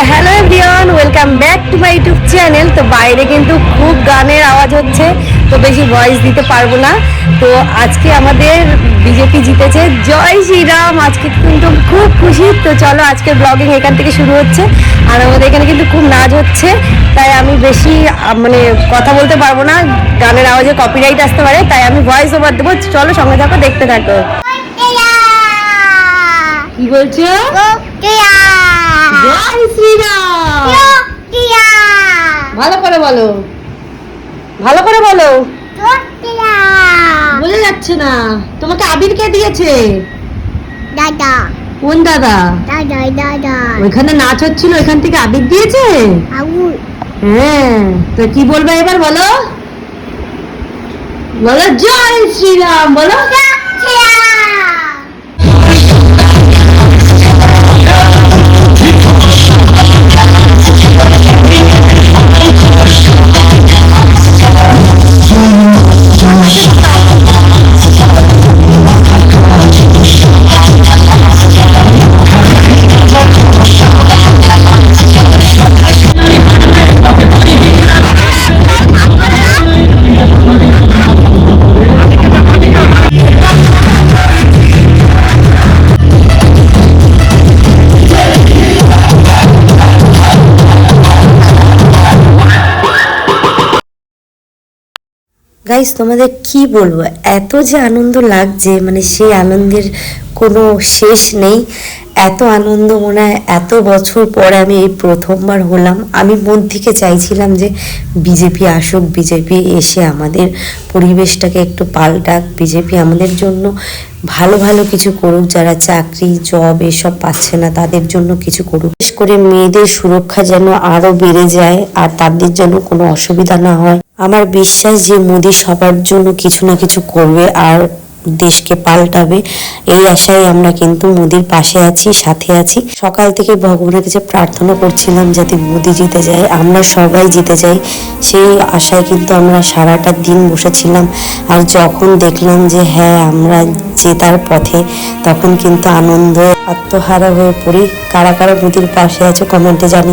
Hello everyone, welcome back to my YouTube channel. তো বাইরে কিন্তু খুব গানের আওয়াজ হচ্ছে, তো বেশি ভয়েস দিতে পারবো না। তো আজকে আমাদের বিজেপি জিতেছে, জয় শ্রীরাম। আজকে কিন্তু খুব খুশি। তো চলো আজকের ব্লগিং এখান থেকে শুরু হচ্ছে। আর আমাদের এখানে কিন্তু খুব নাচ হচ্ছে, তাই আমি বেশি মানে কথা বলতে পারবো না, গানের আওয়াজে কপিরাইট আসতে পারে, তাই আমি ভয়েস ওভার দেবো। চলো সঙ্গে থাকো, দেখতে থাকো। কি বলছো? জয় শ্রীরাম। ভালো করে বলো, ভালো করে বলো। বোঝা যাচ্ছে না। তোমাকে আবির কে দিয়েছে? দাদা। কোন দাদা? দাদা দাদা। ওইখানে নাচ হচ্ছিল, ওইখান থেকে আবির দিয়েছে। আগুন। হ্যাঁ, তো কি বলবে এবার বলো? বলো জয় শ্রীরাম, বলো। গাইস, তোমাদের কি বলবো, এত যে আনন্দ লাগছে, মানে সেই আনন্দের কোনো শেষ নেই। এত আনন্দ মনে হয় এত বছর পরে আমি এই প্রথমবার হলাম। আমি মন থেকে চাইছিলাম যে বিজেপি আসুক, বিজেপি এসে আমাদের পরিবেশটাকে একটু পাল্টাক, বিজেপি আমাদের জন্য ভালো ভালো কিছু করুক, যারা চাকরি জব এসব পাচ্ছে না তাদের জন্য কিছু করুক। বিশেষ করে মেয়েদের সুরক্ষা যেন আরো বেড়ে যায় আর তাদের জন্য কোনো অসুবিধা না হয়। আমার বিশ্বাস যে মোদি সবার জন্য কিছু না কিছু করবে আর দেশকে পাল্টাবে। এই আশায় আমরা কিন্তু মোদির পাশে আছি, সাথে আছি। সকাল থেকে ভগবানের কাছে প্রার্থনা করছিলাম যাতে মোদি জিতে যায়, আমরা সবাই জিতে যাই, সেই আশায় কিন্তু আমরা সারাটা দিন বসেছিলাম। আর যখন দেখলাম যে হ্যাঁ আমরা জেতার পথে, তখন কিন্তু আনন্দ আত্মহারা হয়ে পড়ি। কারা কারা মোদির পাশে আছে কমেন্টে জানিয়ে।